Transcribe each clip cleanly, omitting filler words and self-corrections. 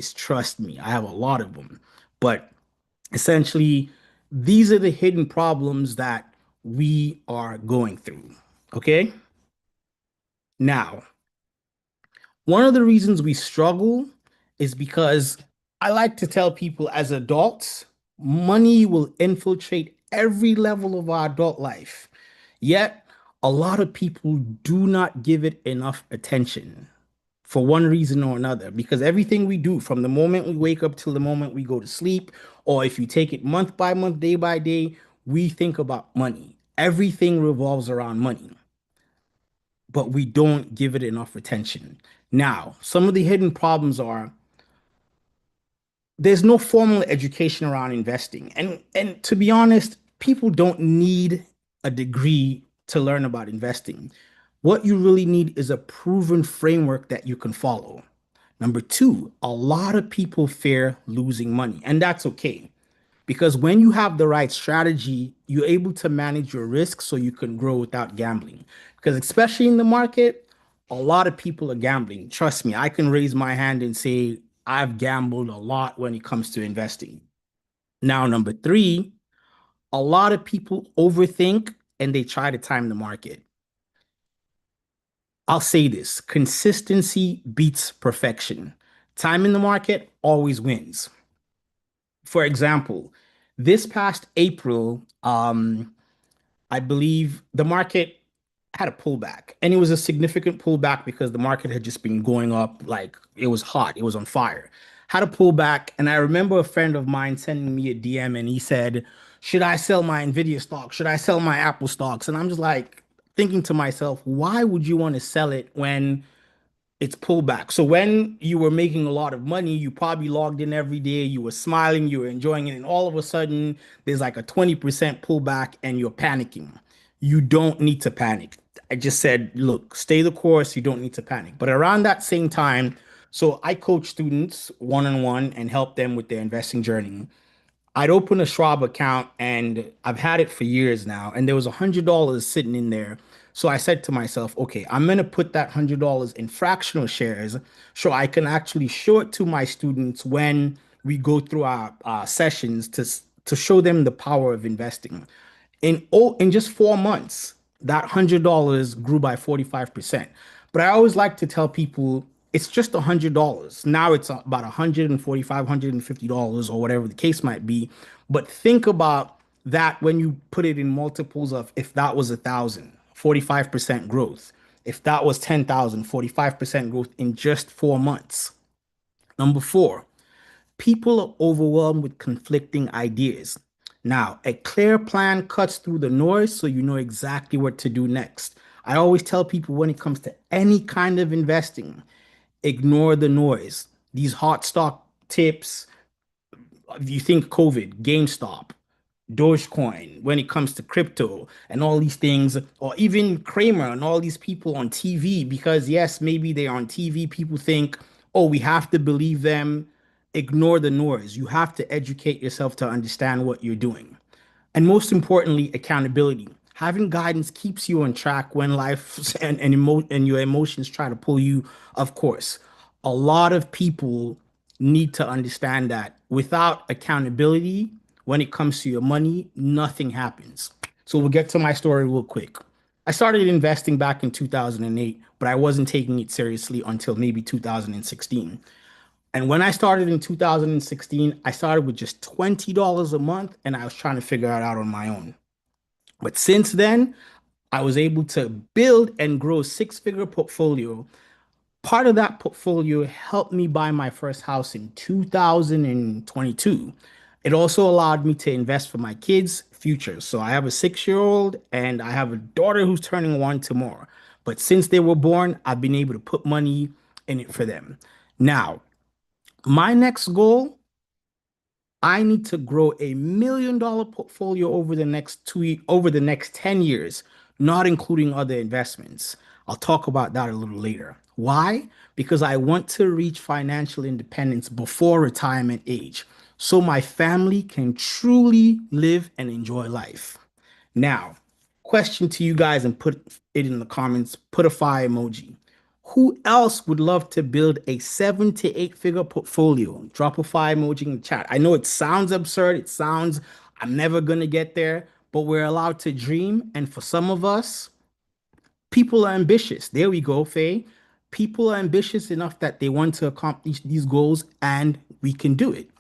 stories. Trust me, I have a lot of them. But essentially, these are the hidden problems that we are going through. Okay. Now, one of the reasons we struggle is because I like to tell people as adults, money will infiltrate every level of our adult life. Yet, a lot of people do not give it enough attention for one reason or another. Because everything we do, from the moment we wake up till the moment we go to sleep, or if you take it month by month, day by day, we think about money. Everything revolves around money, but we don't give it enough attention. Now, some of the hidden problems are there's no formal education around investing. And to be honest, people don't need a degree to learn about investing. What you really need is a proven framework that you can follow. Number two, a lot of people fear losing money, and that's okay. Because when you have the right strategy, you're able to manage your risk so you can grow without gambling. Because especially in the market, a lot of people are gambling. Trust me, I can raise my hand and say I've gambled a lot when it comes to investing. Now, number three, a lot of people overthink and they try to time the market. I'll say this, consistency beats perfection. Time in the market always wins. For example, this past April, I believe the market had a pullback, and it was a significant pullback because the market had just been going up like it was hot, it was on fire. Had a pullback, and I remember a friend of mine sending me a DM, and he said, "Should I sell my Nvidia stock? Should I sell my Apple stocks?" And I'm just like thinking to myself, why would you want to sell it when it's pullback? So when you were making a lot of money, you probably logged in every day, you were smiling, you were enjoying it, and all of a sudden there's like a 20% pullback and you're panicking. You don't need to panic. I just said, look, stay the course, you don't need to panic. But around that same time, so I coach students one-on-one and help them with their investing journey. I'd open a Schwab account and I've had it for years now, and there was $100 sitting in there. So I said to myself, okay, I'm gonna put that $100 in fractional shares so I can actually show it to my students when we go through our sessions to show them the power of investing. In just 4 months, that $100 grew by 45%. But I always like to tell people it's just $100. Now it's about $145, $150, or whatever the case might be. But think about that when you put it in multiples of, if that was 1,000, 45% growth. If that was 10,000, 45% growth in just 4 months. Number four, people are overwhelmed with conflicting ideas. Now, a clear plan cuts through the noise so you know exactly what to do next. I always tell people when it comes to any kind of investing, ignore the noise. These hot stock tips, if you think COVID, GameStop, Dogecoin, when it comes to crypto and all these things, or even Kramer and all these people on TV, because yes, maybe they're on TV, people think, oh, we have to believe them. Ignore the noise. You have to educate yourself to understand what you're doing. And most importantly, accountability. Having guidance keeps you on track when life and your emotions try to pull you, of course. A lot of people need to understand that without accountability, when it comes to your money, nothing happens. So we'll get to my story real quick. I started investing back in 2008, but I wasn't taking it seriously until maybe 2016. And when I started in 2016, I started with just $20 a month and I was trying to figure it out on my own. But since then, I was able to build and grow a six-figure portfolio. Part of that portfolio helped me buy my first house in 2022. It also allowed me to invest for my kids' future. So I have a 6-year-old and I have a daughter who's turning one tomorrow. But since they were born, I've been able to put money in it for them. Now, my next goal, I need to grow $1 million portfolio over the next 10 years, not including other investments. I'll talk about that a little later. Why? Because I want to reach financial independence before retirement age, so my family can truly live and enjoy life. Now, question to you guys, and put it in the comments, put a fire emoji. Who else would love to build a 7 to 8 figure portfolio? Drop a fire emoji in the chat. I know it sounds absurd. It sounds, I'm never going to get there, but we're allowed to dream. And for some of us, people are ambitious. There we go, Faye. People are ambitious enough that they want to accomplish these goals, and we can do it.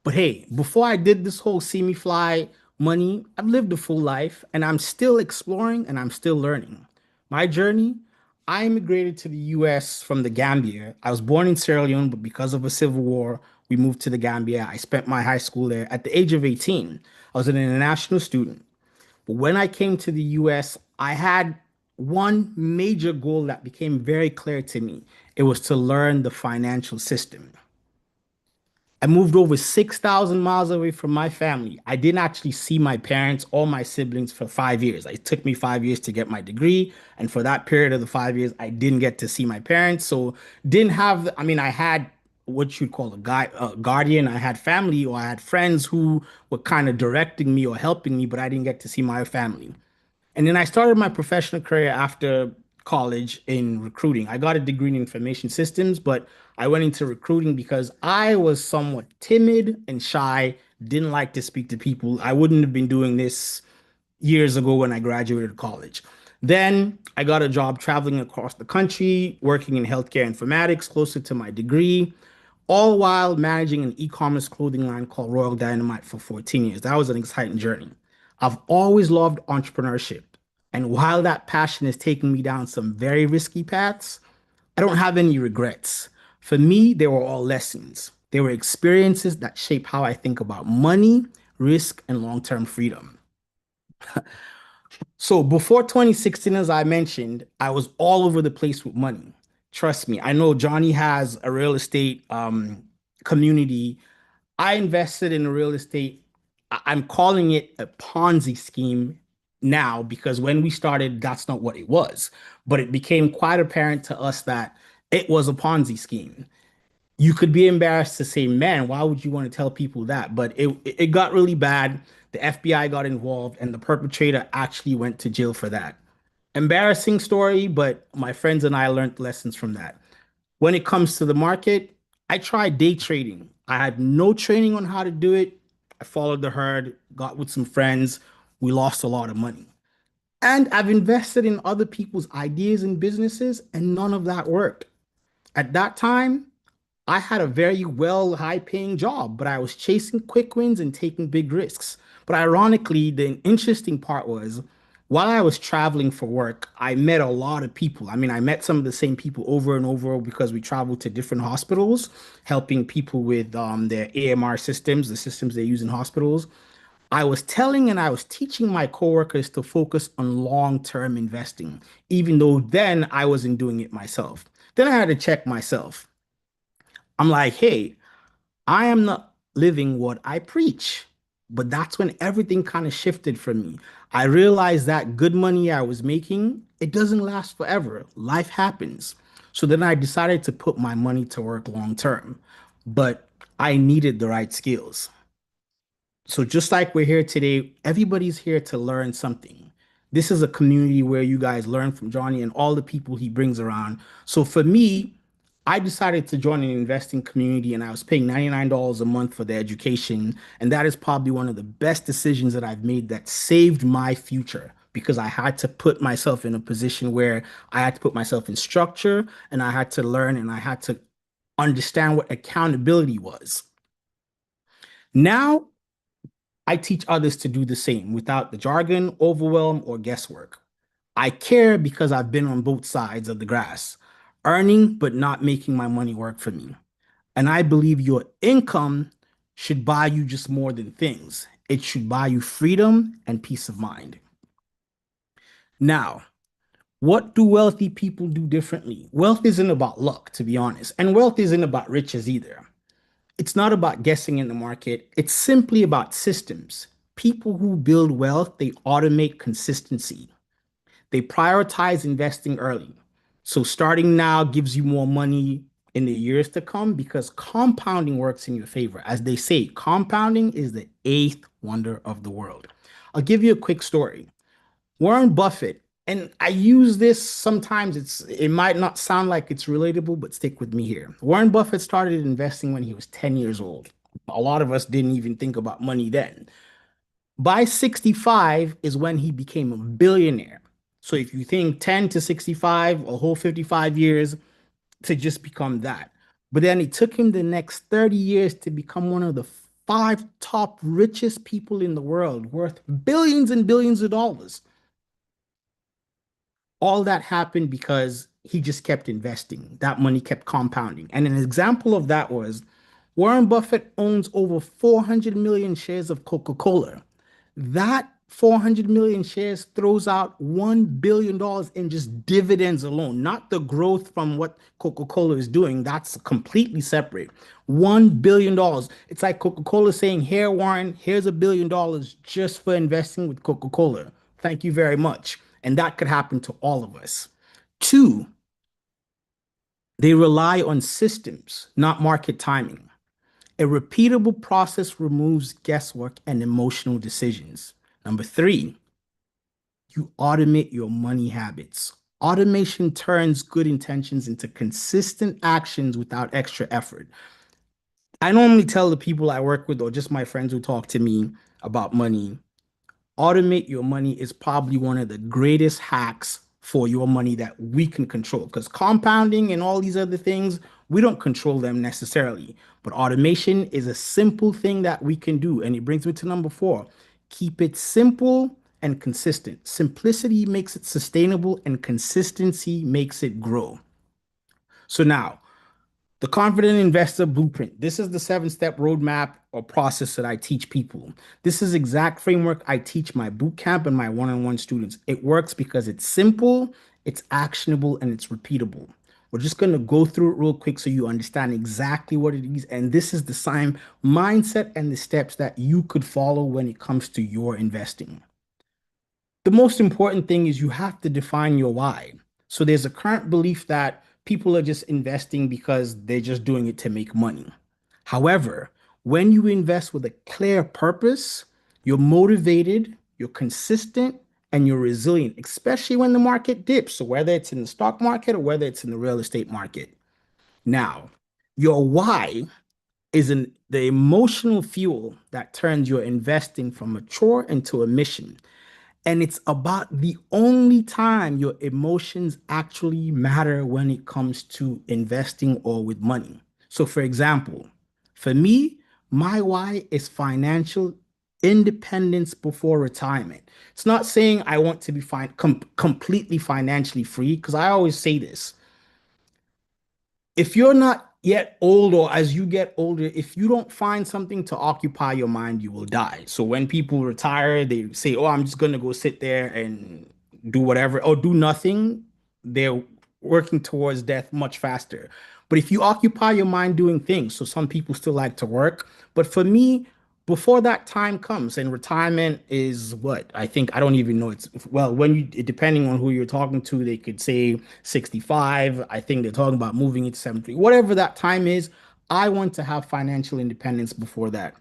But hey, before I did this whole see me fly money, I've lived a full life and I'm still exploring and I'm still learning. My journey, I immigrated to the US from the Gambia. I was born in Sierra Leone, but because of a civil war, we moved to the Gambia. I spent my high school there. At the age of 18, I was an international student. But when I came to the US, I had one major goal that became very clear to me. It was to learn the financial system. I moved over 6,000 miles away from my family. I didn't actually see my parents or my siblings for 5 years. It took me 5 years to get my degree. And for that period of the 5 years, I didn't get to see my parents. So didn't have, I mean, I had what you'd call a guardian. I had family or I had friends who were kind of directing me or helping me, but I didn't get to see my family. And then I started my professional career after college in recruiting. I got a degree in information systems, but I went into recruiting because I was somewhat timid and shy, didn't like to speak to people. I wouldn't have been doing this years ago when I graduated college. Then I got a job traveling across the country, working in healthcare informatics, closer to my degree, all while managing an e-commerce clothing line called Royal Dynamite for 14 years. That was an exciting journey. I've always loved entrepreneurship. And while that passion has taken me down some very risky paths, I don't have any regrets. For me, they were all lessons. They were experiences that shape how I think about money, risk, and long-term freedom. So before 2016, as I mentioned, I was all over the place with money. Trust me, I know Johnny has a real estate community. I invested in real estate. I'm calling it a Ponzi scheme now because when we started, that's not what it was. But it became quite apparent to us that it was a Ponzi scheme. You could be embarrassed to say, man, why would you want to tell people that? But it got really bad. The FBI got involved, and the perpetrator actually went to jail for that. Embarrassing story, but my friends and I learned lessons from that. When it comes to the market, I tried day trading. I had no training on how to do it. I followed the herd, got with some friends. We lost a lot of money. And I've invested in other people's ideas and businesses, and none of that worked. At that time, I had a very well high paying job, but I was chasing quick wins and taking big risks. But ironically, the interesting part was while I was traveling for work, I met a lot of people. I mean, I met some of the same people over and over because we traveled to different hospitals, helping people with their AMR systems, the systems they use in hospitals. I was telling and I was teaching my coworkers to focus on long-term investing, even though then I wasn't doing it myself. Then I had to check myself. I'm like, hey, I am not living what I preach. But that's when everything kind of shifted for me. I realized that good money I was making, it doesn't last forever. Life happens. So then I decided to put my money to work long term. But I needed the right skills. So just like we're here today, everybody's here to learn something. This is a community where you guys learn from Johnny and all the people he brings around. So for me, I decided to join an investing community and I was paying $99 a month for the education. And that is probably one of the best decisions that I've made that saved my future because I had to put myself in a position where I had to put myself in structure and I had to learn and I had to understand what accountability was. Now I teach others to do the same without the jargon, overwhelm, or guesswork. I care because I've been on both sides of the grass, earning but not making my money work for me. And I believe your income should buy you just more than things. It should buy you freedom and peace of mind. Now, what do wealthy people do differently? Wealth isn't about luck, to be honest, and wealth isn't about riches either. It's not about guessing in the market. It's simply about systems. People who build wealth, they automate consistency. They prioritize investing early. So starting now gives you more money in the years to come because compounding works in your favor. As they say, compounding is the eighth wonder of the world. I'll give you a quick story. Warren Buffett And I use this sometimes. It might not sound like it's relatable, but stick with me here. Warren Buffett started investing when he was 10 years old. A lot of us didn't even think about money then. By 65 is when he became a billionaire. So if you think 10 to 65, a whole 55 years to just become that. But then it took him the next 30 years to become one of the five top richest people in the world, worth billions and billions of dollars. All that happened because he just kept investing. That money kept compounding. And an example of that was Warren Buffett owns over 400 million shares of Coca-Cola. That 400 million shares throws out $1 billion dollars in just dividends alone, not the growth from what Coca-Cola is doing. That's completely separate. $1 billion dollars. It's like Coca-Cola saying, here, Warren, here's $1 billion just for investing with Coca-Cola. Thank you very much. And that could happen to all of us. Two, they rely on systems, not market timing. A repeatable process removes guesswork and emotional decisions. Number three, you automate your money habits. Automation turns good intentions into consistent actions without extra effort. I normally tell the people I work with or just my friends who talk to me about money, automate your money is probably one of the greatest hacks for your money that we can control because compounding and all these other things, we don't control them necessarily. But automation is a simple thing that we can do. And it brings me to number four. Keep it simple and consistent. Simplicity makes it sustainable and consistency makes it grow. So now, the Confident Investor Blueprint. This is the seven-step roadmap or process that I teach people. This is exact framework I teach my boot camp and my one-on-one students. It works because it's simple, it's actionable, and it's repeatable. We're just going to go through it real quick so you understand exactly what it is. And this is the same mindset and the steps that you could follow when it comes to your investing. The most important thing is you have to define your why. So there's a current belief that people are just investing because they're just doing it to make money. However, when you invest with a clear purpose, you're motivated, you're consistent, and you're resilient, especially when the market dips. So whether it's in the stock market or whether it's in the real estate market. Now, your why is the emotional fuel that turns your investing from a chore into a mission. And it's about the only time your emotions actually matter when it comes to investing or with money. So, for example, for me, my why is financial independence before retirement. It's not saying I want to be completely financially free, because I always say this, if you're not yet old or as you get older, if you don't find something to occupy your mind, you will die. So when people retire, they say, oh, I'm just going to go sit there and do whatever or do nothing. They're working towards death much faster. But if you occupy your mind doing things, so some people still like to work. But for me, before that time comes, and retirement is what I think, I don't even know. It's well, when you depending on who you're talking to, they could say 65. I think they're talking about moving it to 70. Whatever that time is, I want to have financial independence before that.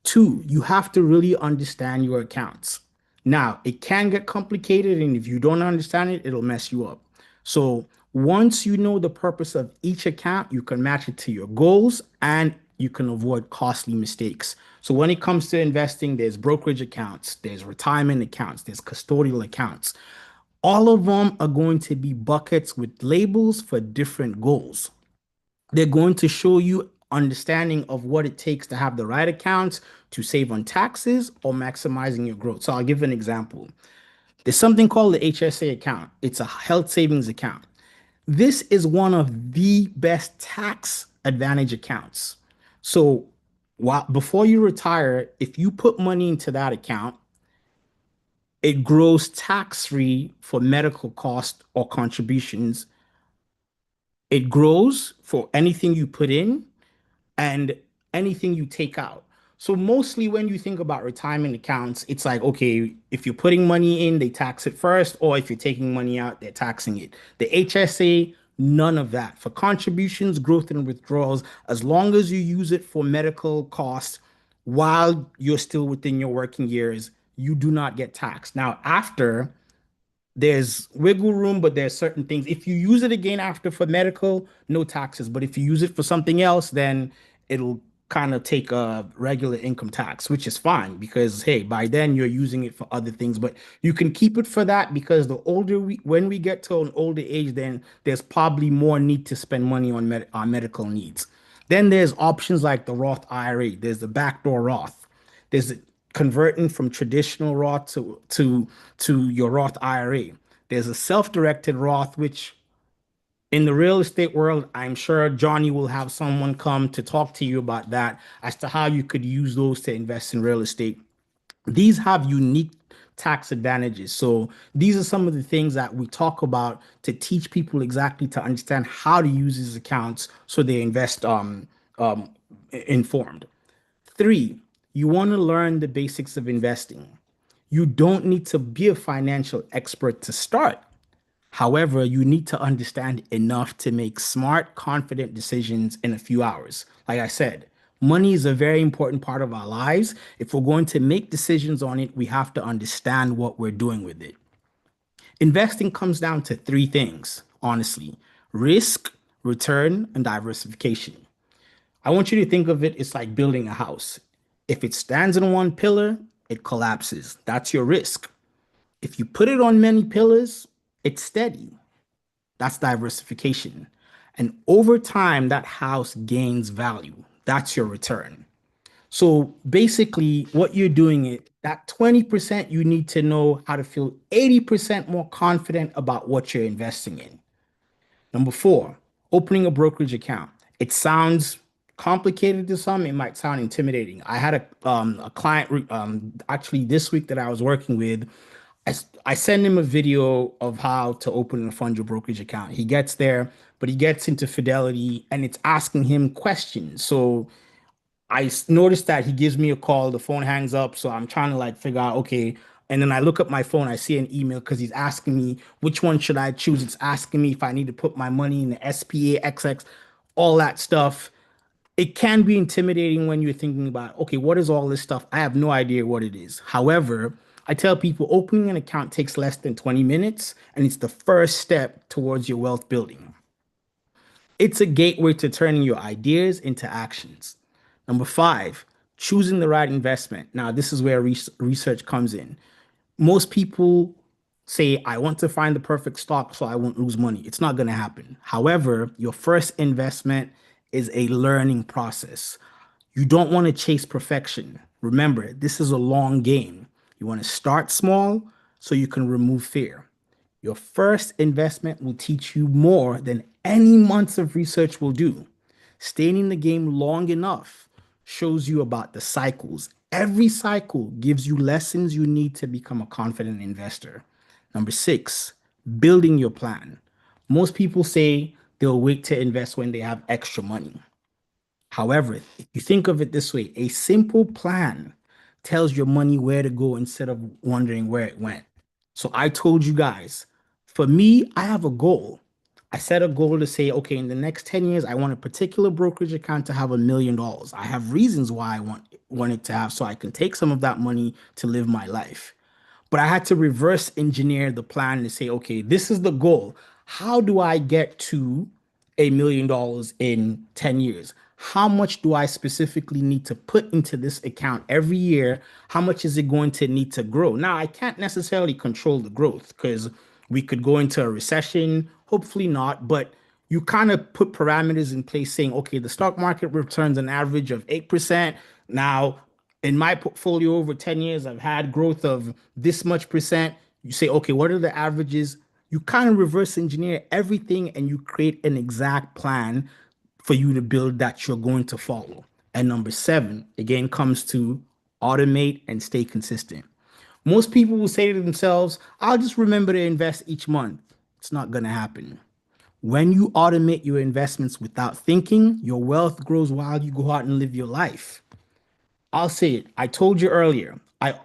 Two, you have to really understand your accounts. Now, it can get complicated, and if you don't understand it, it'll mess you up. So, once you know the purpose of each account, you can match it to your goals and you can avoid costly mistakes. So, when it comes to investing, there's brokerage accounts, there's retirement accounts, there's custodial accounts. All of them are going to be buckets with labels for different goals. They're going to show you understanding of what it takes to have the right accounts to save on taxes or maximizing your growth. So I'll give an example. There's something called the HSA account. It's a health savings account. This is one of the best tax advantage accounts. So while before you retire, if you put money into that account, it grows tax-free for medical costs or contributions. It grows for anything you put in and anything you take out. So mostly when you think about retirement accounts, it's like, okay, if you're putting money in, they tax it first, or if you're taking money out, they're taxing it. The HSA, none of that. For contributions, growth, and withdrawals, as long as you use it for medical costs while you're still within your working years, you do not get taxed. Now, after there's wiggle room, but there's certain things. If you use it again after for medical, no taxes. But if you use it for something else, then it'll kind of take a regular income tax, which is fine because hey, by then you're using it for other things. But you can keep it for that because when we get to an older age, then there's probably more need to spend money on our medical needs. Then there's options like the Roth IRA. There's the backdoor Roth. There's converting from traditional Roth to your Roth IRA. There's a self-directed Roth, which in the real estate world, I'm sure Johnny will have someone come to talk to you about that as to how you could use those to invest in real estate. These have unique tax advantages. So these are some of the things that we talk about to teach people exactly to understand how to use these accounts so they invest um, informed. Three, you want to learn the basics of investing. You don't need to be a financial expert to start. However, you need to understand enough to make smart, confident decisions in a few hours. Like I said, money is a very important part of our lives. If we're going to make decisions on it, we have to understand what we're doing with it. Investing comes down to three things, honestly: risk, return, and diversification. I want you to think of it, it's like building a house. If it stands on one pillar, it collapses. That's your risk. If you put it on many pillars, it's steady. That's diversification. And over time, that house gains value. That's your return. So basically, what you're doing is that 20% you need to know how to feel 80% more confident about what you're investing in. Number four, opening a brokerage account. It sounds complicated to some. It might sound intimidating. I had a client actually this week that I was working with. I send him a video of how to open and fund your brokerage account. He gets there, but he gets into Fidelity and it's asking him questions. So noticed that he gives me a call, the phone hangs up, so I'm trying to like figure out, okay. And then I look up my phone, I see an email because he's asking me which one should I choose. It's asking me if I need to put my money in the SPA, XX, all that stuff. It can be intimidating when you're thinking about, okay, what is all this stuff? I have no idea what it is. However, I tell people opening an account takes less than 20 minutes and it's the first step towards your wealth building. It's a gateway to turning your ideas into actions. Number five, choosing the right investment. Now, this is where research comes in. Most people say, I want to find the perfect stock so I won't lose money. It's not going to happen. However, your first investment is a learning process. You don't want to chase perfection. Remember, this is a long game. You want to start small so you can remove fear. Your first investment will teach you more than any months of research will do. Staying in the game long enough shows you about the cycles. Every cycle gives you lessons you need to become a confident investor. Number six, building your plan. Most people say they'll wait to invest when they have extra money. However, if you think of it this way, a simple plan tells your money where to go instead of wondering where it went. So I told you guys, for me, I have a goal. I set a goal to say, okay, in the next 10 years, I want a particular brokerage account to have $1 million. I have reasons why I want it to have so I can take some of that money to live my life. But I had to reverse engineer the plan to say, okay, this is the goal. How do I get to $1 million in 10 years? How much do I specifically need to put into this account every year? How much is it going to need to grow? Now, I can't necessarily control the growth because we could go into a recession, hopefully not, but you kind of put parameters in place saying, okay, the stock market returns an average of 8%. Now, in my portfolio over 10 years, I've had growth of this much percent. You say, okay, what are the averages? You kind of reverse engineer everything and you create an exact plan for you to build that you're going to follow. And number seven, again, comes to automate and stay consistent. Most people will say to themselves, I'll just remember to invest each month. It's not going to happen. When you automate your investments without thinking, your wealth grows while you go out and live your life. I'll say it. I told you earlier. I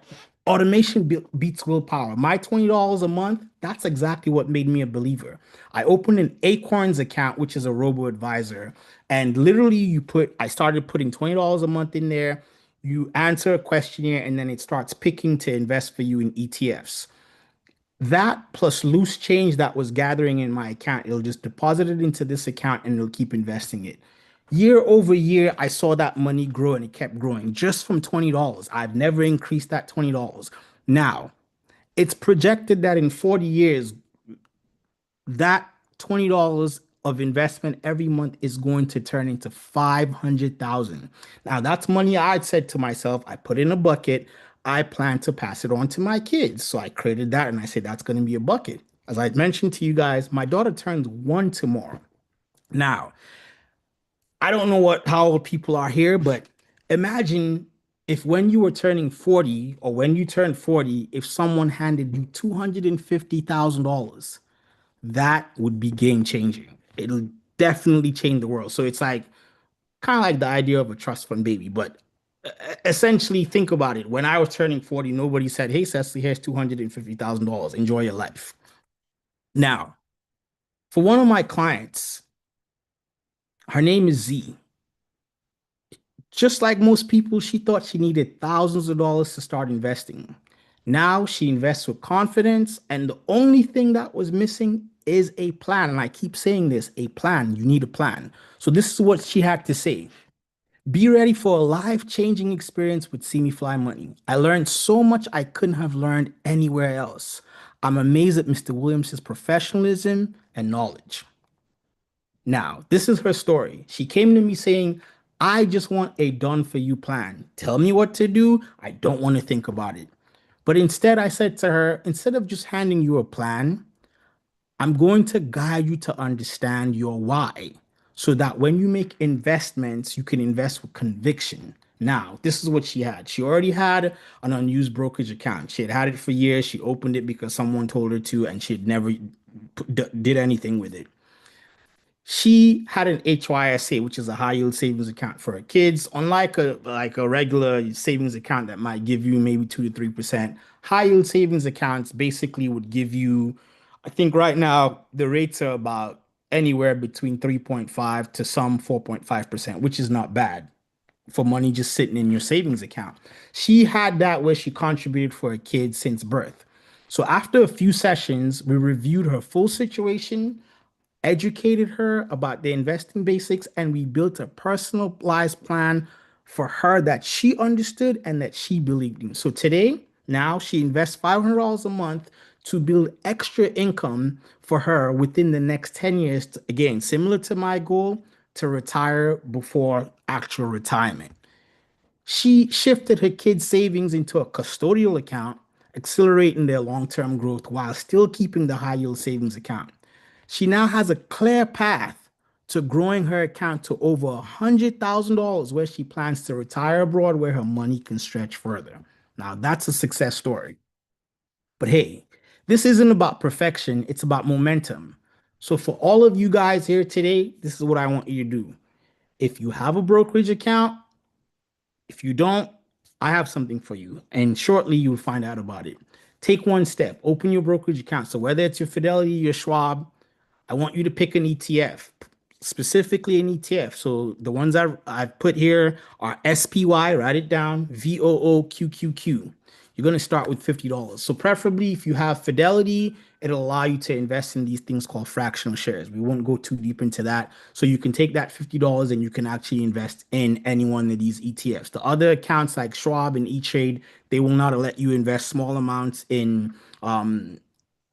automation beats willpower. My $20 a month, that's exactly what made me a believer. I opened an Acorns account, which is a robo advisor, and literally I started putting $20 a month in there. You answer a questionnaire and then it starts picking to invest for you in ETFs. That plus loose change that was gathering in my account, it'll just deposit it into this account and it'll keep investing it. Year over year, I saw that money grow and it kept growing just from $20. I've never increased that $20. Now, it's projected that in 40 years, that $20 of investment every month is going to turn into 500,000. Now that's money I'd said to myself, I put in a bucket. I plan to pass it on to my kids. So I created that and I said that's going to be a bucket. As I mentioned to you guys, my daughter turns 1 tomorrow. Now, I don't know what how old people are here, but imagine if when you were turning 40 or when you turned 40, if someone handed you $250,000, that would be game changing. It'll definitely change the world. So it's like kind of like the idea of a trust fund baby, but essentially think about it. When I was turning 40, nobody said, "Hey, Cecily, here's $250,000. Enjoy your life." Now, for one of my clients, her name is Z. Just like most people, she thought she needed thousands of dollars to start investing. Now she invests with confidence, and the only thing that was missing is a plan. And I keep saying this, a plan. You need a plan. So this is what she had to say. Be ready for a life-changing experience with See Me Fly Money. I learned so much I couldn't have learned anywhere else. I'm amazed at Mr. Williams's professionalism and knowledge. Now, this is her story. She came to me saying, I just want a done for you plan. Tell me what to do. I don't want to think about it. But instead, I said to her, instead of just handing you a plan, I'm going to guide you to understand your why so that when you make investments, you can invest with conviction. Now, this is what she had. She already had an unused brokerage account. She had had it for years. She opened it because someone told her to, and she had never did anything with it. She had an HYSA, which is a high yield savings account for her kids. Unlike a regular savings account that might give you maybe 2 to 3%, high yield savings accounts basically would give you, I think right now the rates are about anywhere between 3.5 to some 4.5%, which is not bad for money just sitting in your savings account. She had that where she contributed for her kids since birth. So after a few sessions, we reviewed her full situation, educated her about the investing basics, and we built a personalized plan for her that she understood and that she believed in. So today, now she invests $500 a month to build extra income for her within the next 10 years. Again, similar to my goal to retire before actual retirement. She shifted her kids' savings into a custodial account, accelerating their long term growth while still keeping the high yield savings account. She now has a clear path to growing her account to over $100,000 where she plans to retire abroad where her money can stretch further. Now, that's a success story. But hey, this isn't about perfection, it's about momentum. So, for all of you guys here today, this is what I want you to do. If you have a brokerage account, if you don't, I have something for you. And shortly you'll find out about it. Take one step, open your brokerage account. So whether it's your Fidelity, your Schwab, I want you to pick an ETF, specifically an ETF. So the ones I've put here are SPY, write it down, VOOQQQ. You're going to start with $50. So preferably if you have Fidelity, it'll allow you to invest in these things called fractional shares. We won't go too deep into that. So you can take that $50 and you can actually invest in any one of these ETFs. The other accounts like Schwab and E-Trade, they will not let you invest small amounts in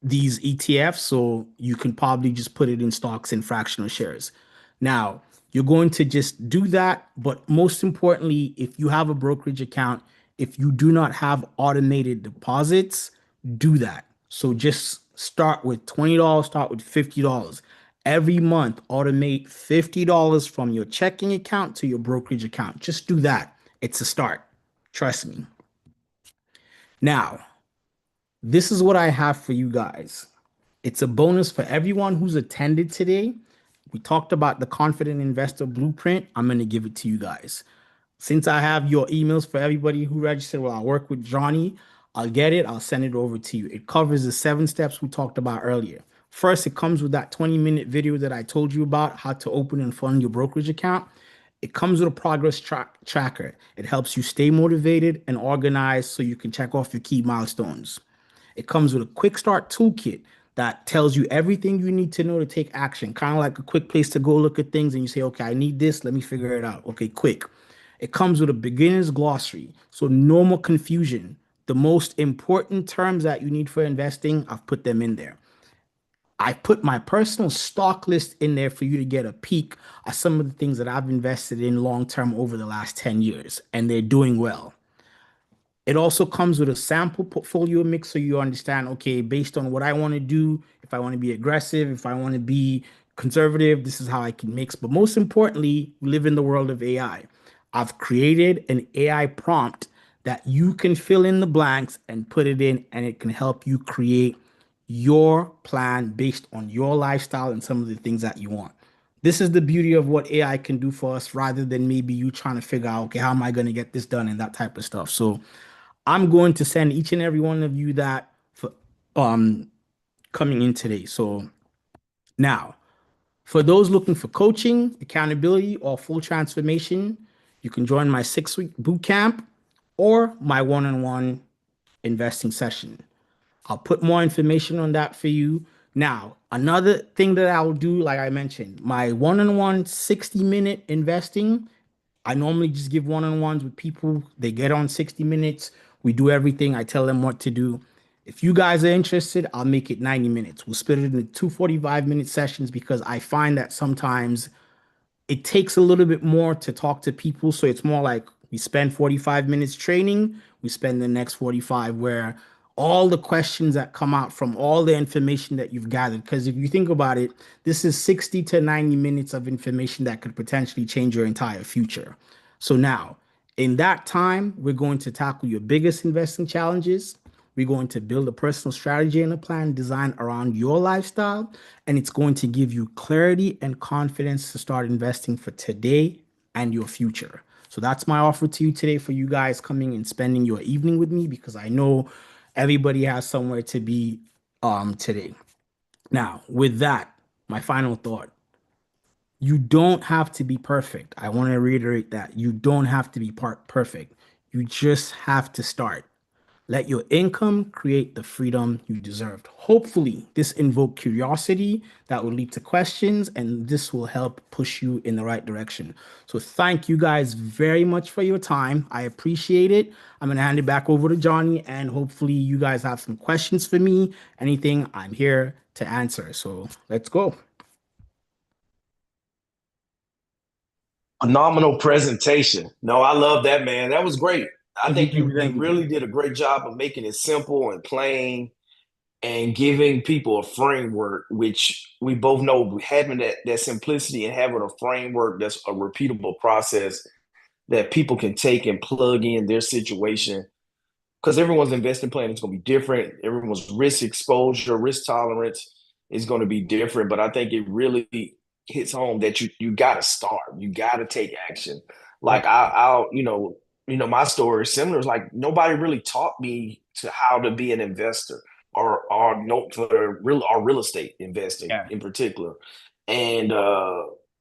these ETFs, so you can probably just put it in stocks and fractional shares. Now, you're going to just do that, but most importantly, if you have a brokerage account, if you do not have automated deposits, do that. So just start with $20, start with $50. Every month, automate $50 from your checking account to your brokerage account. Just do that. It's a start. Trust me. Now, this is what I have for you guys. It's a bonus for everyone who's attended today. We talked about the Confident Investor Blueprint. I'm going to give it to you guys. Since I have your emails for everybody who registered, well, I'll work with Johnny. I'll get it. I'll send it over to you. It covers the 7 steps we talked about earlier. First, it comes with that 20-minute video that I told you about how to open and fund your brokerage account. It comes with a progress tracker. It helps you stay motivated and organized so you can check off your key milestones. It comes with a quick start toolkit that tells you everything you need to know to take action, kind of like a quick place to go look at things and you say, okay, I need this, let me figure it out. Okay, quick. It comes with a beginner's glossary, so no more confusion. The most important terms that you need for investing, I've put them in there. I put my personal stock list in there for you to get a peek at some of the things that I've invested in long term over the last 10 years, and they're doing well. It also comes with a sample portfolio mix so you understand, okay, based on what I want to do, if I want to be aggressive, if I want to be conservative, this is how I can mix. But most importantly, we live in the world of AI. I've created an AI prompt that you can fill in the blanks and put it in, and it can help you create your plan based on your lifestyle and some of the things that you want. This is the beauty of what AI can do for us rather than maybe you trying to figure out, okay, how am I going to get this done and that type of stuff. So I'm going to send each and every one of you that for um coming in today. So now, for those looking for coaching, accountability, or full transformation, you can join my 6-week boot camp or my one-on-one investing session. I'll put more information on that for you. Now, another thing that I'll do, like I mentioned, my one-on-one 60-minute investing, I normally just give one-on-ones with people. They get on 60 minutes. We do everything. I tell them what to do. If you guys are interested, I'll make it 90 minutes. We'll split it into two 45-minute sessions because I find that sometimes it takes a little bit more to talk to people. So it's more like we spend 45 minutes training, we spend the next 45 where all the questions that come out from all the information that you've gathered. Because if you think about it, this is 60 to 90 minutes of information that could potentially change your entire future. So now, in that time, we're going to tackle your biggest investing challenges. We're going to build a personal strategy and a plan designed around your lifestyle, and it's going to give you clarity and confidence to start investing for today and your future. So that's my offer to you today for you guys coming and spending your evening with me because I know everybody has somewhere to be today. Now, with that, my final thought. You don't have to be perfect. I want to reiterate that. You don't have to be perfect. You just have to start. Let your income create the freedom you deserved. Hopefully, this invoked curiosity that will lead to questions, and this will help push you in the right direction. So, thank you guys very much for your time. I appreciate it. I'm going to hand it back over to Johnny, and hopefully, you guys have some questions for me. Anything, I'm here to answer. So, let's go. Phenomenal presentation. No, I love that, man. That was great. I Thank you, think thank you, you thank you. really did a great job of making it simple and plain and giving people a framework, which we both know having that simplicity and having a framework that's a repeatable process that people can take and plug in their situation because everyone's investing plan is going to be different. Everyone's risk exposure, risk tolerance is going to be different. But I think it really hits home that you got to start. You got to take action. Like Yep. I'll my story is similar. It's like nobody really taught me to how to be an investor or no for real estate investing Yeah. in particular. And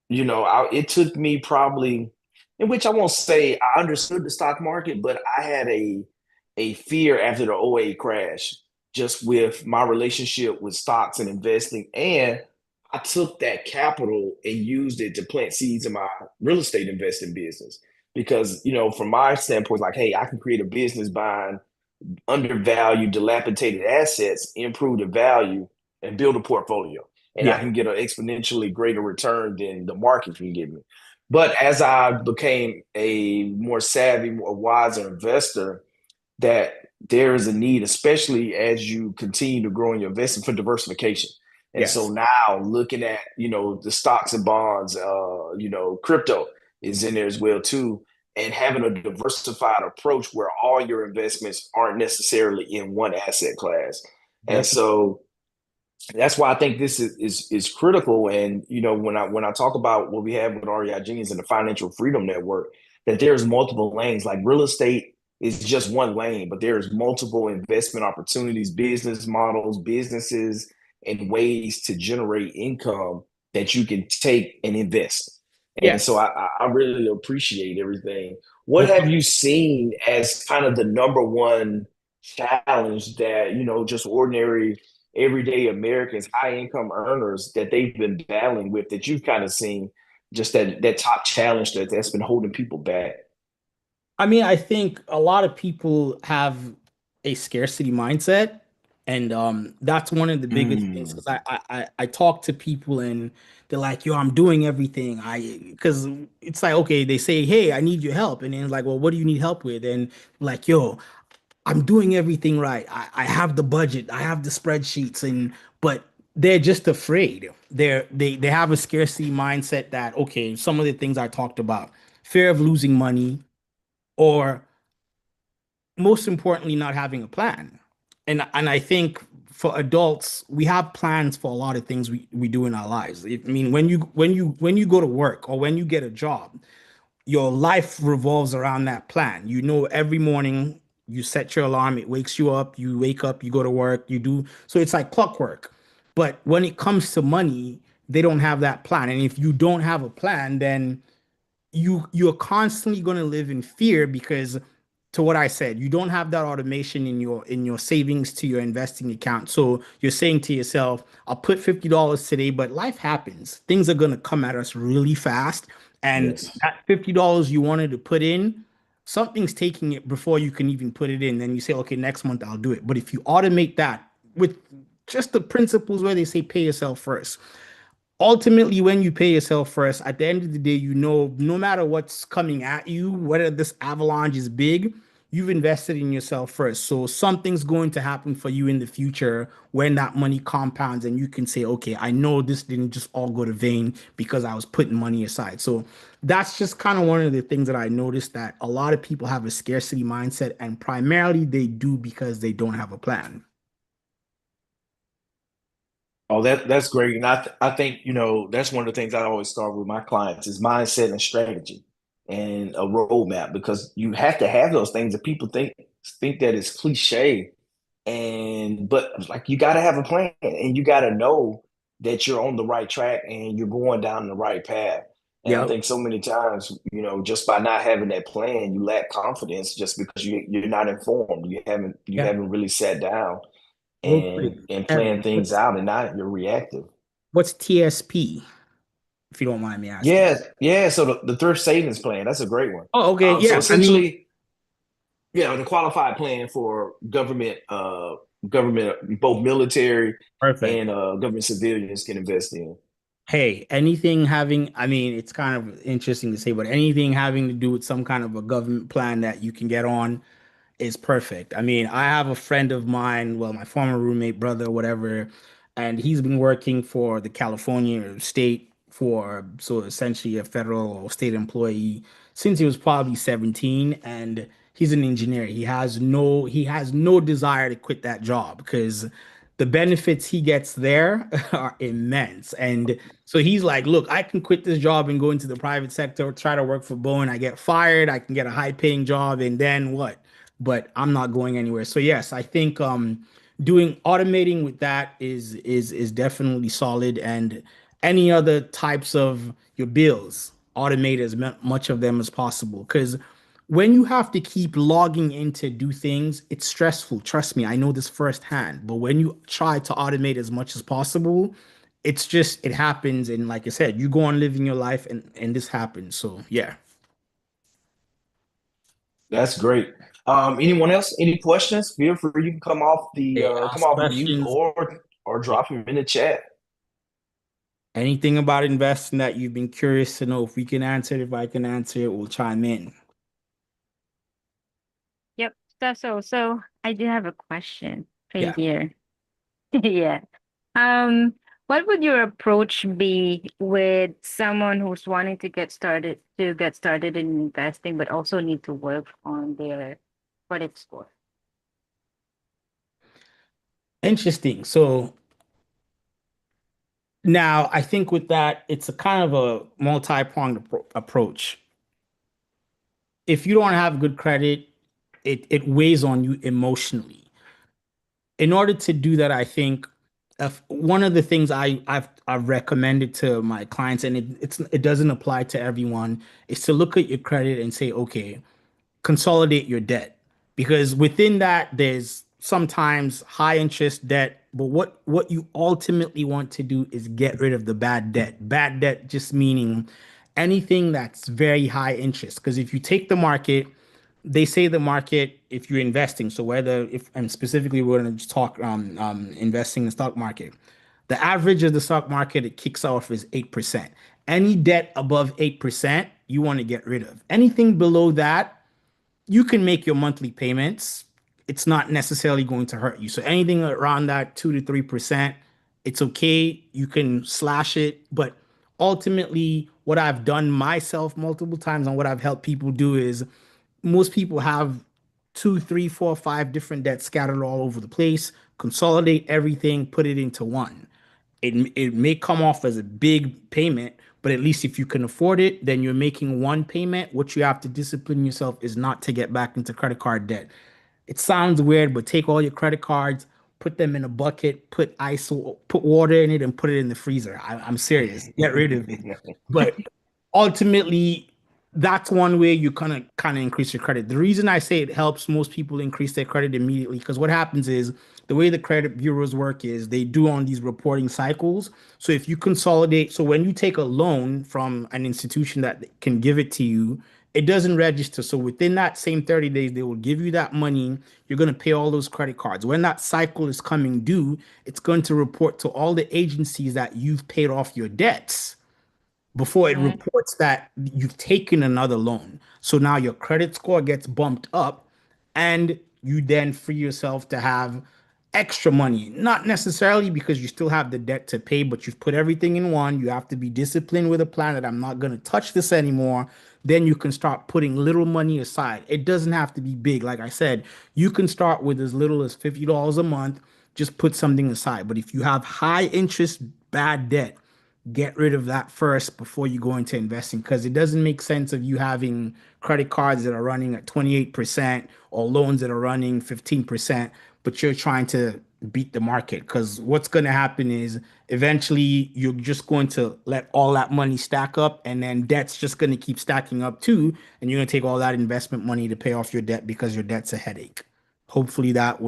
it took me probably in which I won't say I understood the stock market, but I had a fear after the '08 crash, just with my relationship with stocks and investing. And I took that capital and used it to plant seeds in my real estate investing business. Because, from my standpoint, like, hey, I can create a business buying undervalued, dilapidated assets, improve the value, and build a portfolio. And I Yeah. can get an exponentially greater return than the market can give me. But as I became a more savvy, more wiser investor, that there is a need, especially as you continue to grow in your investment for diversification. And so Yes. now looking at, the stocks and bonds, crypto is in there as well too. And having a diversified approach where all your investments aren't necessarily in one asset class. And Definitely. so that's why I think this is critical. And when I talk about what we have with REI Genius and the Financial Freedom Network, that there's multiple lanes. Like real estate is just one lane, but there's multiple investment opportunities, business models, businesses, and ways to generate income that you can take and invest. And so Yes. I really appreciate everything. What have Hopefully. you seen as kind of the number one challenge that, just ordinary everyday Americans, high income earners that they've been battling with that you've kind of seen just that top challenge that's been holding people back? I mean, I think a lot of people have a scarcity mindset, and that's one of the biggest things. Mm, Because I talk to people and they're like, "Yo, I'm doing everything." Because it's like, okay, they say, "Hey, I need your help," and then it's like, "Well, what do you need help with?" And like, "Yo, I'm doing everything right. I have the budget, I have the spreadsheets, and but." They're just afraid. They have a scarcity mindset that okay, some of the things I talked about, fear of losing money, or most importantly, not having a plan. And I think for adults, we have plans for a lot of things we do in our lives. I mean, when you go to work or when you get a job, your life revolves around that plan. You know, every morning you set your alarm, it wakes you up, you wake up, you go to work, you do so it's like clockwork. But when it comes to money, they don't have that plan. And if you don't have a plan, then you're constantly going to live in fear because to what I said, you don't have that automation in your savings to your investing account. So you're saying to yourself, I'll put $50 today, but life happens. Things are going to come at us really fast. And yes. that $50 you wanted to put in, something's taking it before you can even put it in. Then you say, okay, next month I'll do it. But if you automate that with just the principles where they say pay yourself first, ultimately when you pay yourself first, at the end of the day, you know, no matter what's coming at you, whether this avalanche is big, you've invested in yourself first. So something's going to happen for you in the future when that money compounds and you can say, okay, I know this didn't just all go to vain because I was putting money aside. So that's just kind of one of the things that I noticed, that a lot of people have a scarcity mindset, and primarily they do because they don't have a plan. Oh, that's great. And I think, that's one of the things I always start with my clients is mindset and strategy and a roadmap, because you have to have those things that people think that it's cliche. But like, you got to have a plan, and you got to know that you're on the right track and you're going down the right path. And I Yeah. think so many times, just by not having that plan, you lack confidence just because you're not informed. You Yeah. haven't really sat down Real quick, and planned Evan, things out, and now you're reactive. what's TSP, if you don't mind me asking? Yeah, yeah. So the thrift savings plan, that's a great one. Oh, okay. So Yeah. I mean, essentially, yeah, the qualified plan for government, both military perfect. and government civilians can invest in. Hey, anything having, I mean, it's kind of interesting to say, but anything having to do with some kind of a government plan that you can get on is perfect. I mean, I have a friend of mine, well, my former roommate, brother, whatever, and he's been working for the California state for, so essentially a federal or state employee since he was probably 17, and he's an engineer. He has no desire to quit that job because the benefits he gets there are immense. And so he's like, look, I can quit this job and go into the private sector, try to work for Boeing. I get fired, I can get a high paying job, and then what? But I'm not going anywhere. So yes, I think doing automating with that is definitely solid, and any other types of your bills, automate as much of them as possible, because when you have to keep logging in to do things, it's stressful. Trust me, I know this firsthand. But when you try to automate as much as possible, it's just it happens. And like I said, you go on living your life and this happens. So yeah. That's great. Anyone else? Any questions? Feel free. You can Hey, come ask off mute questions. or drop them in the chat. Anything about investing that you've been curious to know, if we can answer it, if I can answer it, we'll chime in. Yep. So I do have a question right Yeah. here. Yeah. Um, what would your approach be with someone who's wanting to get started in investing, but also need to work on their credit score? Interesting. So now I think with that, it's a kind of a multi-pronged approach. If you don't have good credit, it weighs on you emotionally. In order to do that, I think one of the things I've recommended to my clients, and it doesn't apply to everyone, is to look at your credit and say, okay, consolidate your debt. because within that there's sometimes high interest debt, but what you ultimately want to do is get rid of the bad debt just meaning anything that's very high interest, because if you take the market, they say the market, if you're investing, so whether if and specifically we're going to just talk investing in the stock market, the average of the stock market it kicks off is 8%. Any debt above 8% you want to get rid of. Anything below that you can make your monthly payments. It's not necessarily going to hurt you. So anything around that 2 to 3%, it's okay. You can slash it. But ultimately, what I've done myself multiple times and what I've helped people do is most people have two, three, four, five different debts scattered all over the place. Consolidate everything, put it into one. It may come off as a big payment, but at least if you can afford it, then you're making one payment. What you have to discipline yourself is not to get back into credit card debt. It sounds weird, but take all your credit cards, put them in a bucket, put ice, put water in it, and put it in the freezer. I'm serious. Get rid of it. But ultimately, that's one way you kind of increase your credit. The reason I say it helps most people increase their credit immediately, because what happens is the way the credit bureaus work is they do on these reporting cycles. So if you consolidate, so when you take a loan from an institution that can give it to you, it doesn't register. So within that same 30 days, they will give you that money. You're going to pay all those credit cards. When that cycle is coming due, it's going to report to all the agencies that you've paid off your debts before it Right. reports that you've taken another loan. So now your credit score gets bumped up and you then free yourself to have extra money. Not necessarily because you still have the debt to pay, but you've put everything in one. You have to be disciplined with a plan that I'm not going to touch this anymore. Then you can start putting little money aside. It doesn't have to be big. Like I said, you can start with as little as $50 a month. Just put something aside. But if you have high interest, bad debt, get rid of that first before you go into investing, because it doesn't make sense of you having credit cards that are running at 28% or loans that are running 15%, but you're trying to beat the market. Because what's going to happen is eventually you're just going to let all that money stack up, and then debt's just going to keep stacking up too. And you're going to take all that investment money to pay off your debt because your debt's a headache. Hopefully that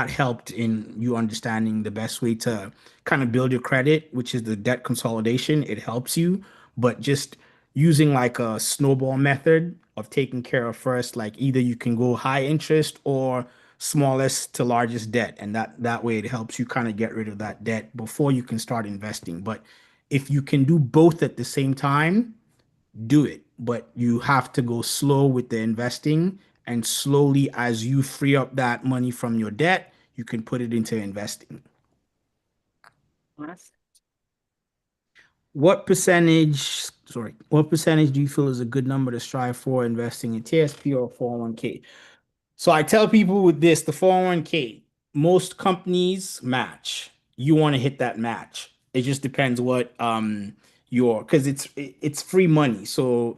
helped in you understanding the best way to kind of build your credit, which is the debt consolidation. It helps you, but just using like a snowball method of taking care of first, like either you can go high interest or smallest to largest debt, and that way it helps you kind of get rid of that debt before you can start investing. But if you can do both at the same time, do it, but you have to go slow with the investing, and slowly as you free up that money from your debt, you can put it into investing. Yes. What percentage do you feel is a good number to strive for investing in TSP or 401k? So I tell people with this, the 401k, most companies match. You want to hit that match. It just depends what your, because it's free money. So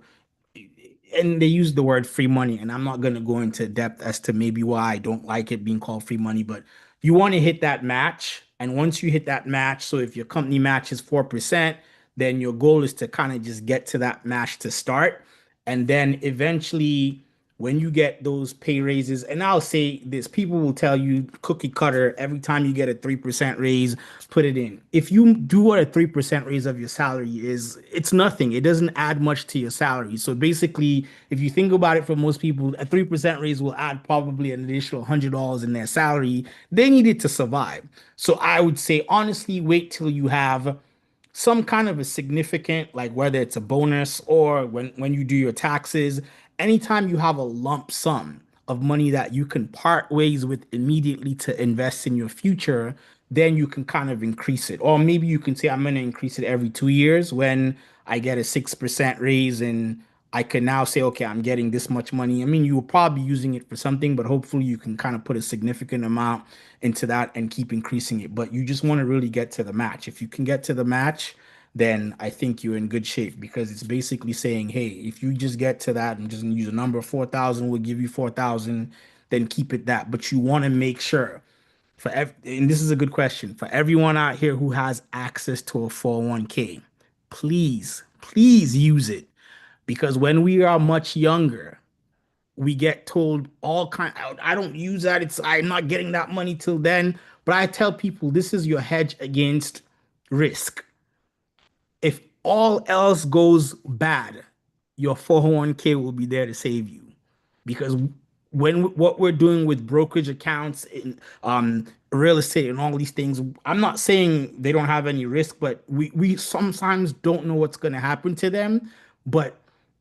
and they use the word free money, and I'm not going to go into depth as to maybe why I don't like it being called free money, but you want to hit that match. And once you hit that match, so if your company matches 4%, then your goal is to kind of just get to that match to start. And then eventually, when you get those pay raises, and I'll say this, people will tell you cookie cutter, every time you get a 3% raise, put it in. If you do what a 3% raise of your salary is, it's nothing. It doesn't add much to your salary. So basically, if you think about it, for most people, a 3% raise will add probably an additional $100 in their salary. They need it to survive. So I would say, honestly, wait till you have some kind of a significant, like whether it's a bonus or when you do your taxes, anytime you have a lump sum of money that you can part ways with immediately to invest in your future, then you can kind of increase it. Or maybe you can say, I'm going to increase it every 2 years when I get a 6% raise, and I can now say, okay, I'm getting this much money. I mean, you will probably be using it for something, but hopefully you can kind of put a significant amount into that and keep increasing it. But you just want to really get to the match. If you can get to the match, then I think you're in good shape, because it's basically saying, hey, if you just get to that, and just use a number, 4,000 will give you 4,000, then keep it that. But you want to make sure and this is a good question for everyone out here who has access to a 401k, please use it, because when we are much younger, we get told all kind. I don't use that. I'm not getting that money till then. But I tell people this is your hedge against risk. If all else goes bad, your 401k will be there to save you. Because when what we're doing with brokerage accounts in real estate and all these things, I'm not saying they don't have any risk, but we sometimes don't know what's going to happen to them. But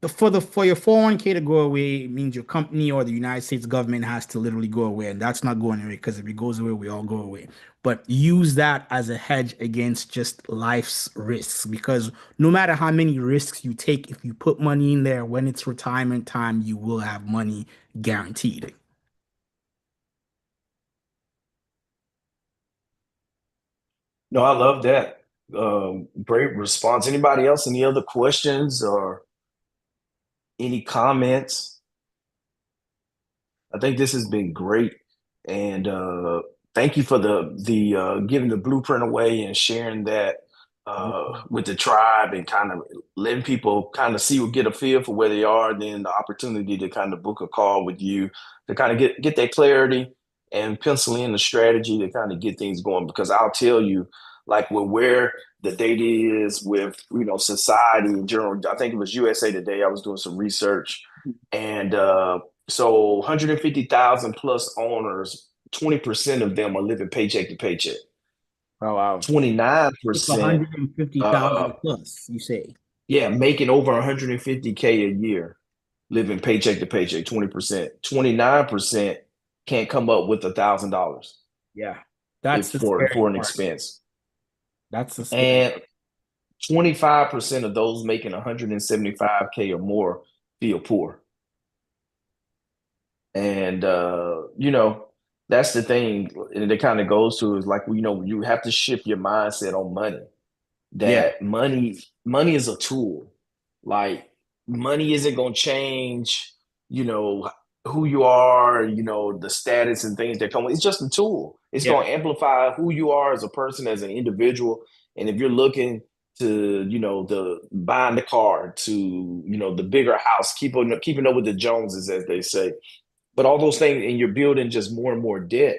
for your 401k to go away means your company or the United States government has to literally go away, and that's not going away because if it goes away, we all go away. But use that as a hedge against just life's risks because no matter how many risks you take, if you put money in there when it's retirement time, you will have money guaranteed. No, I love that. Great response. Anybody else? Any other questions or any comments? I think this has been great, and thank you for the giving the blueprint away and sharing that with the tribe and kind of letting people kind of see or get a feel for where they are. Then the opportunity to kind of book a call with you to kind of get that clarity and pencil in the strategy to kind of get things going. Because I'll tell you, like with where the data is with society in general. I think it was USA Today. I was doing some research and so 150,000 plus owners, 20% of them are living paycheck to paycheck. Oh wow. It's 29%, 150,000 plus, you say. yeah, making over 150K a year, living paycheck to paycheck, 20%. 29% can't come up with $1,000 Yeah. That's if the for scary an part. expense. That's the scary. And 25% of those making 175K or more feel poor. And that's the thing, and it kind of goes to is like you have to shift your mindset on money. Yeah. That money is a tool. Like money isn't gonna change, you know, who you are, the status and things that come with. It's just a tool. It's Yeah. gonna amplify who you are as a person, as an individual. And if you're looking to, the buying the car, to, the bigger house, keeping up with the Joneses, as they say, but all those things, and you're building just more and more debt,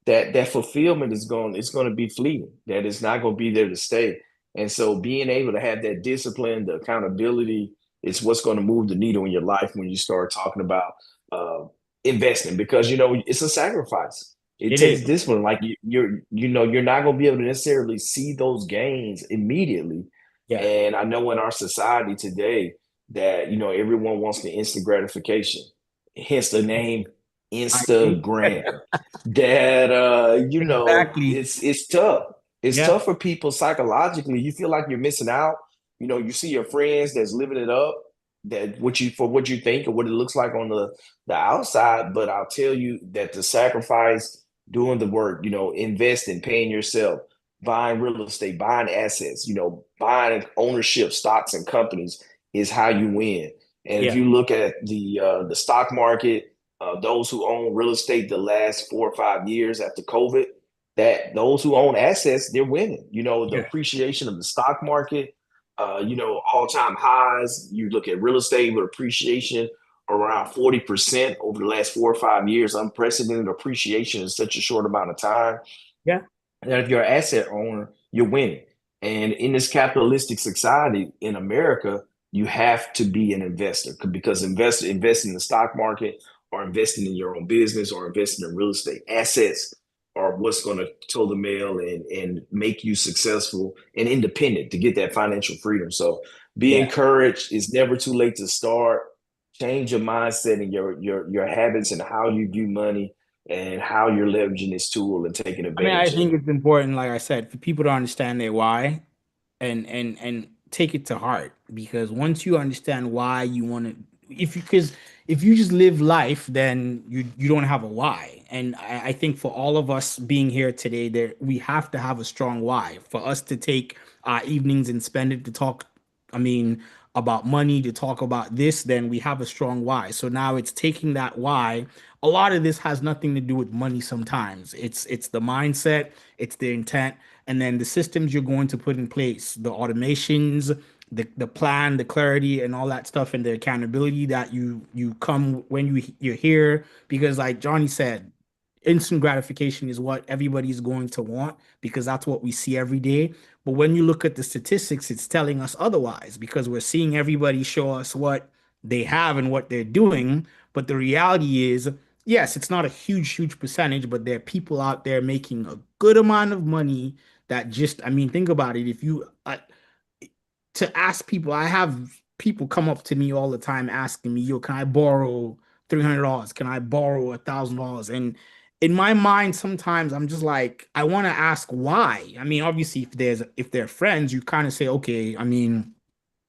that fulfillment it's going to be fleeting, that it's not going to be there to stay. And so being able to have that discipline, the accountability, is what's going to move the needle in your life when you start talking about uh, investing, because it's a sacrifice. It It takes is. discipline. Like you're not going to be able to necessarily see those gains immediately. Yeah. And I know in our society today that everyone wants the instant gratification, hence the name I agree. Instagram. That Exactly. it's tough. It's Yeah. tough for people psychologically. You feel like you're missing out. You see your friends that's living it up, that what you think or what it looks like on the outside. But I'll tell you that the sacrifice, doing the work, investing, paying yourself, buying real estate, buying assets, buying ownership, stocks and companies is how you win. And if Yeah. you look at the stock market, those who own real estate the last 4 or 5 years after COVID, that those who own assets, they're winning. The Yeah. appreciation of the stock market, all-time highs. You look at real estate with appreciation around 40% over the last 4 or 5 years, unprecedented appreciation in such a short amount of time. Yeah. That if you're an asset owner, you're winning. And in this capitalistic society in America, you have to be an investor, because investing in the stock market or investing in your own business or investing in real estate assets are what's going to toe the mail and make you successful and independent to get that financial freedom. So be Yeah. encouraged. It's never too late to start. Change your mindset and your habits and how you view money and how you're leveraging this tool and taking I mean, I advantage of think it. it's important, like I said, for people to understand their why and take it to heart because once you understand why you want to because if you just live life then you don't have a why and I think for all of us being here today there we have to have a strong why for us to take our evenings and spend it to talk I mean about money to talk about this then we have a strong why so now it's taking that why a lot of this has nothing to do with money sometimes it's the mindset it's the intent and then the systems you're going to put in place, the automations, the plan, the clarity, and all that stuff, and the accountability that you come when you're here. Because like Johnny said, instant gratification is what everybody's going to want because that's what we see every day. But when you look at the statistics, it's telling us otherwise because we're seeing everybody show us what they have and what they're doing. But the reality is, yes, it's not a huge percentage, but there are people out there making a good amount of money that just, I mean, think about it. If you, to ask people, I have people come up to me all the time asking me, yo, can I borrow $300? Can I borrow $1,000? And in my mind, sometimes I'm just like, I want to ask why. I mean, obviously, if they're friends, you kind of say, okay, I mean,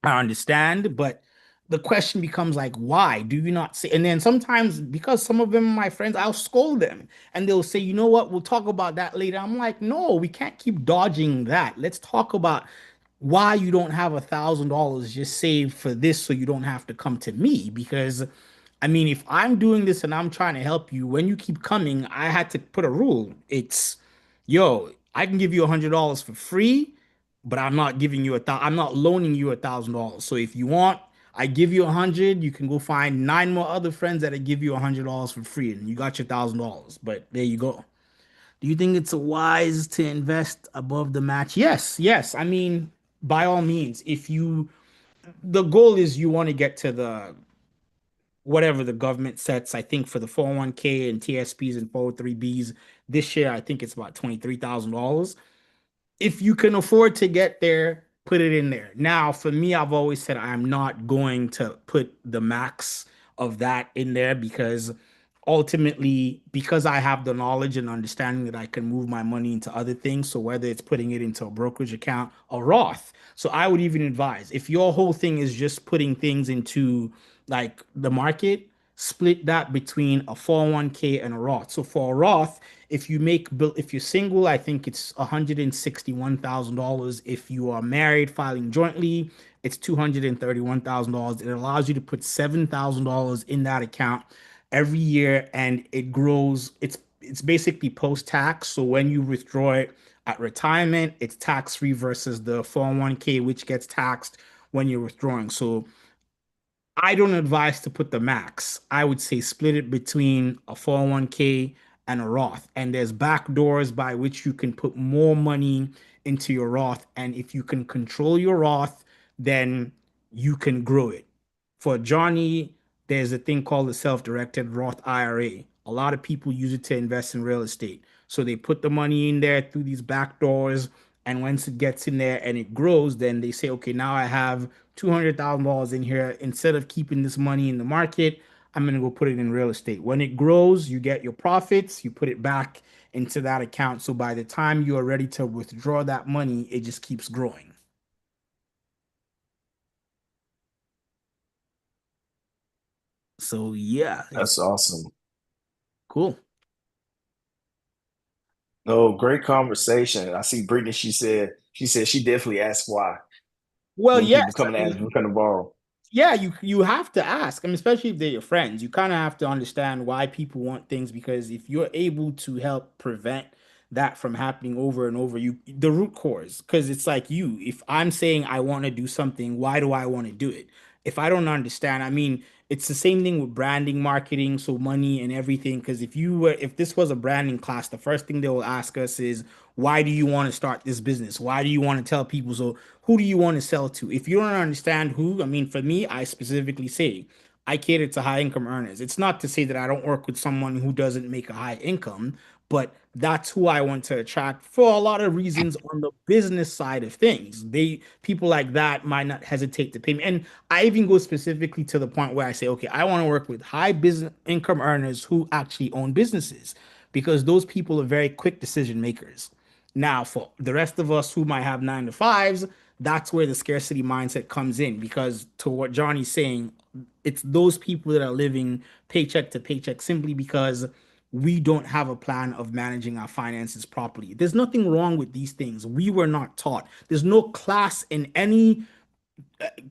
I understand, but the question becomes like, why do you not say? And then sometimes, because some of them are my friends, I'll scold them and they'll say, you know what, we'll talk about that later. I'm like, no, we can't keep dodging that. Let's talk about why you don't have $1,000 just saved for this so you don't have to come to me. Because I mean, if I'm doing this and I'm trying to help you, when you keep coming, I had to put a rule. It's, yo, I can give you $100 for free, but I'm not giving you I'm not loaning you $1,000. So if you want, I give you 100, you can go find nine more other friends that'll give you $100 for free, and you got your $1,000. But there you go. Do you think it's wise to invest above the match? Yes, yes. I mean, by all means, if you, the goal is you want to get to the whatever the government sets. I think for the 401k and TSPs and 403bs this year, I think it's about $23,000. If you can afford to get there, put it in there. Now, for me, I've always said I'm not going to put the max of that in there because ultimately, because I have the knowledge and understanding that I can move my money into other things. So whether it's putting it into a brokerage account, a Roth. So I would even advise if your whole thing is just putting things into like the market, split that between a 401k and a Roth. So for a Roth, if you're single, I think it's $161,000. If you are married filing jointly, it's $231,000. It allows you to put $7,000 in that account every year and it grows. It's basically post-tax. So when you withdraw it at retirement, it's tax-free versus the 401k, which gets taxed when you're withdrawing. So I don't advise to put the max. I would say split it between a 401k and a Roth. And there's back doors by which you can put more money into your Roth. And if you can control your Roth, then you can grow it. For Johnny, there's a thing called the self-directed Roth IRA. A lot of people use it to invest in real estate. So they put the money in there through these back doors. And once it gets in there and it grows, then they say, okay, now I have $200,000 in here. Instead of keeping this money in the market, I'm going to go put it in real estate. When it grows, you get your profits, you put it back into that account. So by the time you are ready to withdraw that money, it just keeps growing. So yeah, That's awesome. cool. No, great conversation. I see Brittany. She said she definitely asked why Well, when yes, people come I and ask mean, if we're going to borrow. yeah, you have to ask. I mean, especially if they're your friends, you kind of have to understand why people want things because if you're able to help prevent that from happening over and over, you the root cause, because it's like you, if I'm saying I want to do something, why do I want to do it? If I don't understand, I mean, it's the same thing with branding, marketing, so money and everything. Because if this was a branding class, the first thing they will ask us is, why do you want to start this business? Why do you want to tell people? So who do you want to sell to? If you don't understand who, I mean, for me, I specifically say I cater to high income earners. It's not to say that I don't work with someone who doesn't make a high income, but that's who I want to attract for a lot of reasons on the business side of things. People like that might not hesitate to pay me. And I even go specifically to the point where I say, okay, I want to work with high business income earners who actually own businesses because those people are very quick decision makers. Now, for the rest of us who might have 9 to 5s, that's where the scarcity mindset comes in because to what Johnny's saying, it's those people that are living paycheck to paycheck simply because we don't have a plan of managing our finances properly. There's nothing wrong with these things. We were not taught. There's no class in any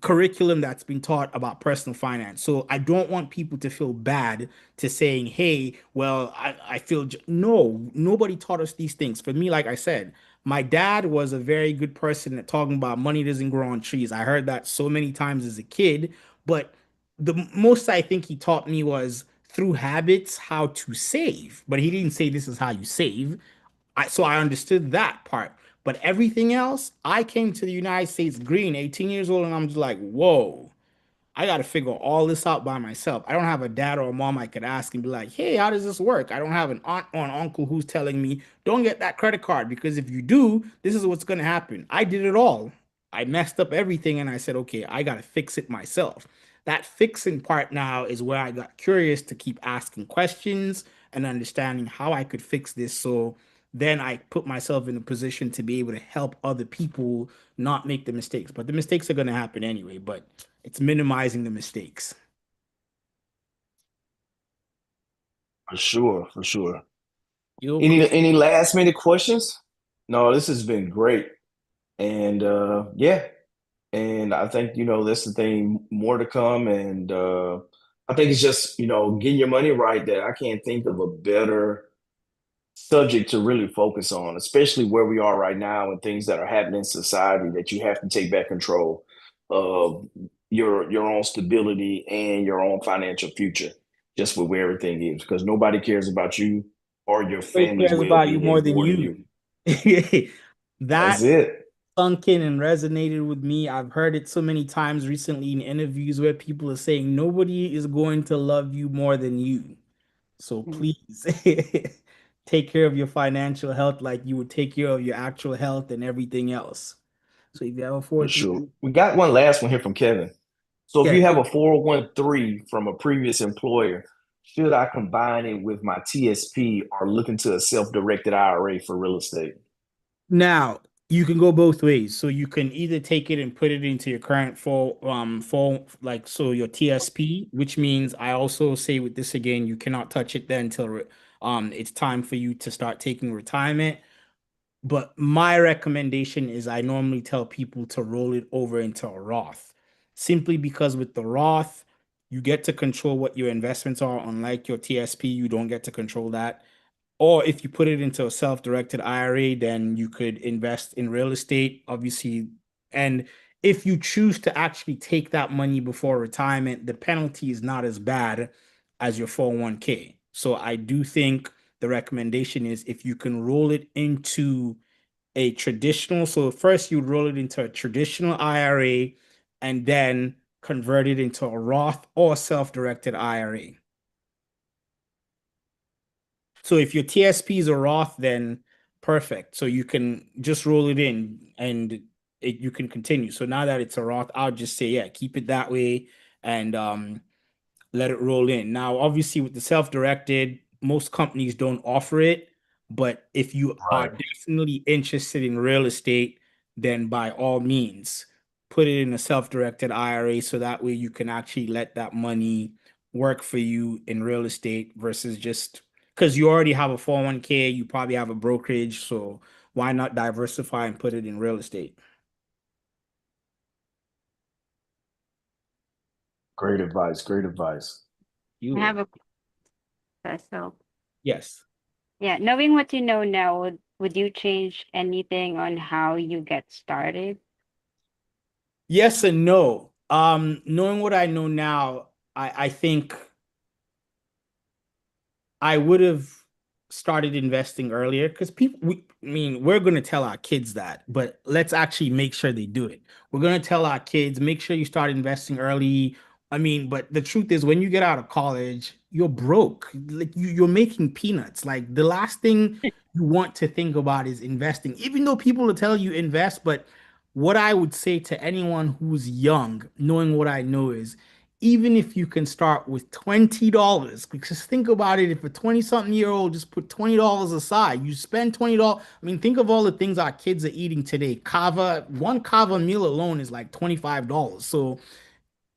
curriculum that's been taught about personal finance. So I don't want people to feel bad to saying, hey, well, I feel no, nobody taught us these things. For me, like I said, My dad was a very good person at talking about money doesn't grow on trees. I heard that so many times as a kid, but the most I think he taught me was through habits how to save. But he didn't say this is how you save. So I understood that part. But everything else, I came to the United States green, 18 years old, and I'm just like, whoa. I got to figure all this out by myself. I don't have a dad or a mom I could ask and be like, hey, how does this work? I don't have an aunt or an uncle who's telling me, don't get that credit card because if you do, this is what's going to happen. I did it all. I messed up everything and I said, okay, I got to fix it myself. That fixing part now is where I got curious to keep asking questions and understanding how I could fix this. So then I put myself in a position to be able to help other people not make the mistakes. But the mistakes are going to happen anyway. But it's minimizing the mistakes. For sure, for sure. You Any last minute questions? No, this has been great. And yeah, and I think, that's the thing, more to come. And I think it's just, getting your money right, that I can't think of a better subject to really focus on, especially where we are right now and things that are happening in society, that you have to take back control of your own stability and your own financial future, just with where everything is, because nobody cares about you or your nobody family's cares about you more well-being than more than you. you. That's That it. sunk in and resonated with me. I've heard it so many times recently in interviews where people are saying nobody is going to love you more than you. So Mhm. please take care of your financial health like you would take care of your actual health and everything else. So if you have a For 403, sure. We got one last one here from Kevin. So if yeah, you have a 401(k) from a previous employer, should I combine it with my TSP or look into a self-directed IRA for real estate? now, you can go both ways. So you can either take it and put it into your current full like so your TSP, which means I also say with this again, you cannot touch it then until it's time for you to start taking retirement. But my recommendation is I normally tell people to roll it over into a Roth. Simply because with the Roth, you get to control what your investments are, unlike your TSP, you don't get to control that. Or if you put it into a self-directed IRA, then you could invest in real estate, obviously. And if you choose to actually take that money before retirement, the penalty is not as bad as your 401(k). So I do think the recommendation is if you can roll it into a traditional, so first you'd roll it into a traditional IRA and then convert it into a Roth or self-directed IRA. So if your TSP is a Roth, then perfect. So you can just roll it in and you can continue. So now that it's a Roth, I'll just say, yeah, keep it that way and let it roll in. Now, obviously, with the self-directed, most companies don't offer it, but if you are Right. definitely interested in real estate, then by all means, put it in a self-directed IRA so that way you can actually let that money work for you in real estate versus just because you already have a 401(k), you probably have a brokerage, so why not diversify and put it in real estate? Great advice. Great advice. I You, have a question. So, yes. yeah, knowing what you know now, would you change anything on how you get started? Yes and no. Knowing what I know now, I think I would have started investing earlier because I mean, we're going to tell our kids that, but let's actually make sure they do it. We're going to tell our kids, make sure you start investing early. I mean, but the truth is, when you get out of college, you're broke. Like you're making peanuts. Like the last thing you want to think about is investing, even though people will tell you invest. But what I would say to anyone who's young, knowing what I know is, even if you can start with $20, because think about it, if a 20-something-year-old just put $20 aside, you spend $20. I mean, think of all the things our kids are eating today. One kava meal alone is like $25. So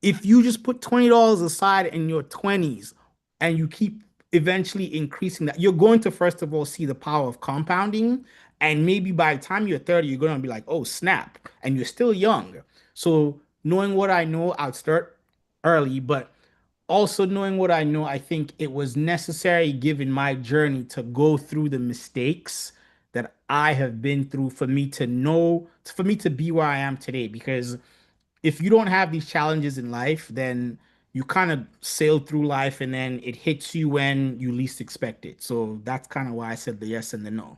if you just put $20 aside in your 20s and you keep eventually increasing that, you're going to first of all see the power of compounding. And maybe by the time you're 30, you're going to be like, oh, snap. And you're still young. So knowing what I know, I'd start early, but also knowing what I know, I think it was necessary given my journey to go through the mistakes that I have been through for me to know, for me to be where I am today. Because if you don't have these challenges in life, then you kind of sail through life and then it hits you when you least expect it. So that's kind of why I said the yes and the no.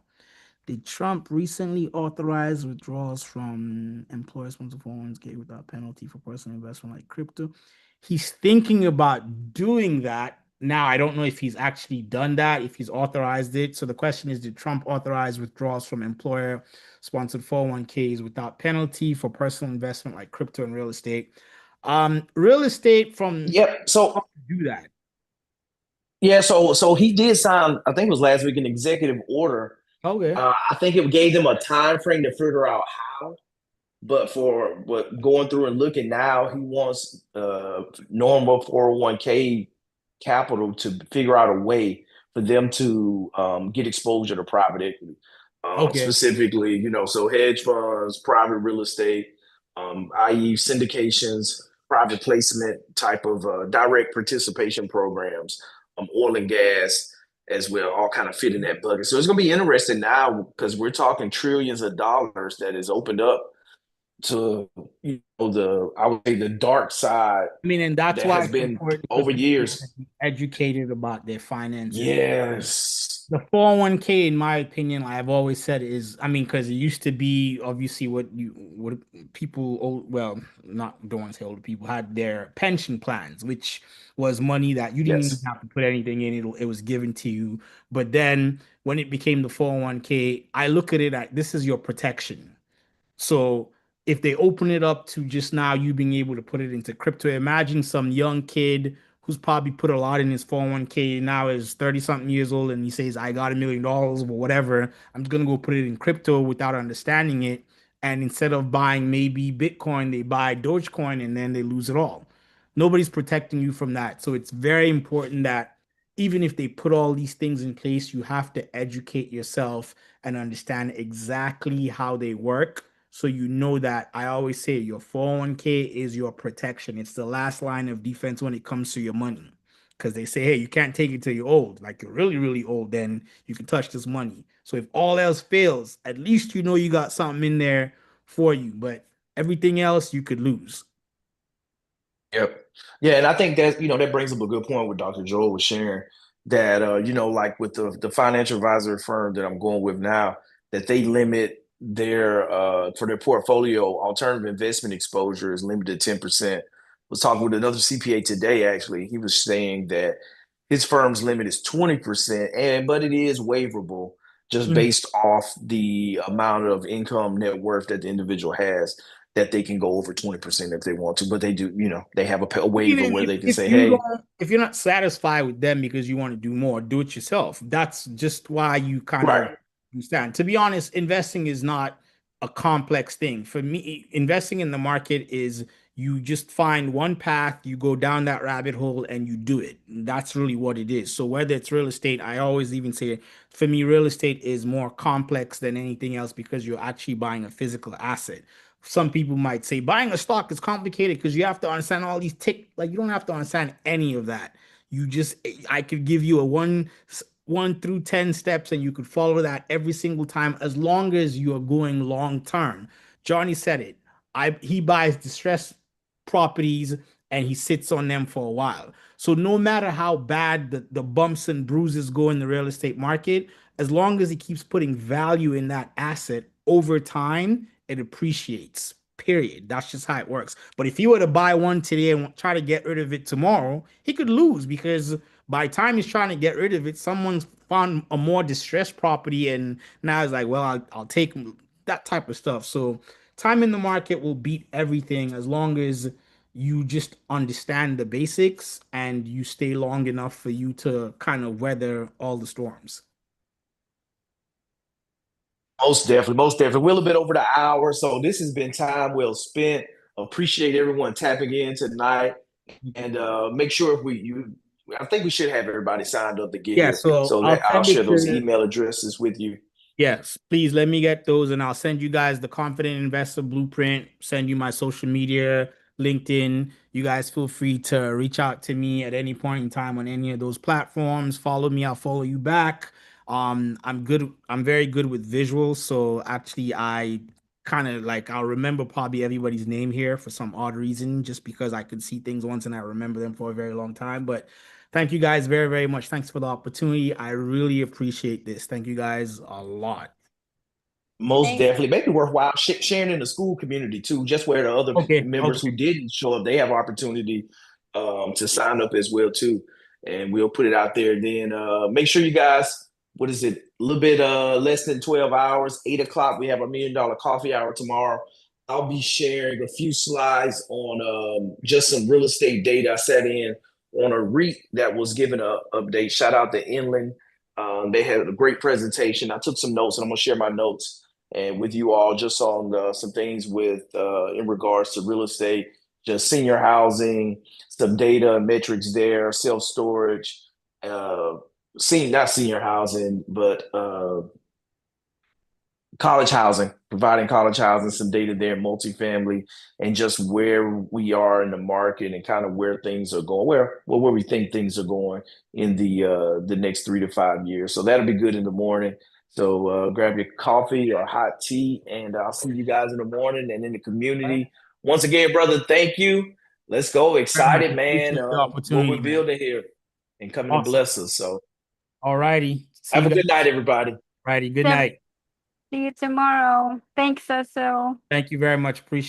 Did Trump recently authorize withdrawals from employer-sponsored 401k without penalty for personal investment like crypto? He's thinking about doing that. Now, I don't know if he's actually done that, if he's authorized it. So the question is, did Trump authorize withdrawals from employer-sponsored 401ks without penalty for personal investment like crypto and real estate? Real estate from Yep. So do that. yeah, so he did sign, I think it was last week, an executive order. Okay. I think it gave them a time frame to figure out how. But for what going through and looking now, he wants normal 401k capital to figure out a way for them to get exposure to private equity. Okay. Specifically, so hedge funds, private real estate, i.e., syndications, private placement type of direct participation programs, oil and gas as well, all kind of fit in that bucket. So it's going to be interesting now because we're talking trillions of dollars that is opened up to the I would say the dark side I mean, and that's that why has it's been important for over people to years. be educated about their finances. Yes. The 401k, in my opinion, like I've always said, is I mean, because it used to be obviously what people well, not don't want to say older people had their pension plans, which was money that you didn't even Yes. have to put anything in. It was given to you. But then when it became the 401k, I look at it at this is your protection. So if they open it up to just now you being able to put it into crypto, imagine some young kid who's probably put a lot in his 401k now is 30 something years old and he says, I got $1 million or whatever. I'm just gonna go put it in crypto without understanding it. And instead of buying maybe Bitcoin, they buy Dogecoin and then they lose it all. Nobody's protecting you from that. So it's very important that even if they put all these things in place, you have to educate yourself and understand exactly how they work. So you know that I always say your 401k is your protection. It's the last line of defense when it comes to your money. Because they say, hey, you can't take it till you're old. Like you're really, really old, then you can touch this money. So if all else fails, at least you know you got something in there for you. But everything else you could lose. Yep. Yeah, and I think that that brings up a good point what Dr. Joel was sharing that like with the financial advisor firm that I'm going with now, that they limit their for their portfolio alternative investment exposure is limited to 10%. Was talking with another CPA today, actually. He was saying that his firm's limit is 20%, but it is waivable just Mhm. based off the amount of income net worth that the individual has that they can go over 20% if they want to, but they do, they have a I mean, waiver and where if, they can if say, you hey, don't, if you're not satisfied with them because you want to do more, do it yourself. That's just why you kind of right, understand. To be honest, investing is not a complex thing. For me, investing in the market is you just find one path, you go down that rabbit hole and you do it. That's really what it is. So whether it's real estate, I always even say for me, real estate is more complex than anything else because you're actually buying a physical asset. Some people might say buying a stock is complicated because you have to understand all these tick, like you don't have to understand any of that. You just I could give you a one through 10 steps and you could follow that every single time as long as you are going long term. Johnny said it. He buys distressed properties and he sits on them for a while. So no matter how bad the bumps and bruises go in the real estate market, as long as he keeps putting value in that asset over time, it appreciates. Period. That's just how it works. But if he were to buy one today and try to get rid of it tomorrow, he could lose because by the time he's trying to get rid of it, someone's found a more distressed property and now it's like, well, I'll take that type of stuff. So time in the market will beat everything as long as you just understand the basics and you stay long enough for you to kind of weather all the storms. most definitely. We're a little bit over the hour, so this has been time well spent. Appreciate everyone tapping in tonight, and make sure if I think we should have everybody signed up to get Yeah, here, so so that I'll I'll send share it those to email addresses with you. yes, please let me get those and I'll send you guys the Confident Investor Blueprint, send you my social media, LinkedIn. You guys feel free to reach out to me at any point in time on any of those platforms. Follow me, I'll follow you back. I'm very good with visuals, so actually I kind of like I'll remember probably everybody's name here for some odd reason, just because I could see things once and I remember them for a very long time. But thank you guys very, very much. Thanks for the opportunity. I really appreciate this. Thank you guys a lot. Most Thanks. definitely, maybe worthwhile sharing in the school community too, just where the other Okay, members okay. who didn't show up, they have opportunity to sign up as well too, and we'll put it out there. Then make sure you guys, what is it? A little bit less than 12 hours, 8 o'clock. We have a $1 million coffee hour tomorrow. I'll be sharing a few slides on just some real estate data I sat in on a REIT that was given a update. Shout out to Inland. They had a great presentation. I took some notes, and I'm gonna share my notes and with you all just on some things with in regards to real estate, just senior housing, some data and metrics there, self storage, uh, not senior housing, but college housing, providing college housing, some data there, multifamily, and just where we are in the market and kind of where things are going, where we think things are going in the next 3 to 5 years. So that'll be good in the morning. So grab your coffee or hot tea, and I'll see you guys in the morning and in the All right. community. Once again, brother, thank you. Let's go. Very much Excited, man. appreciate the What we're opportunity, man. building here and coming to Awesome. bless us. So All righty. See have you a guys. good night, everybody. Righty. Good Yep. night. See you tomorrow. Thanks, Cecil. Thank you very much. Appreciate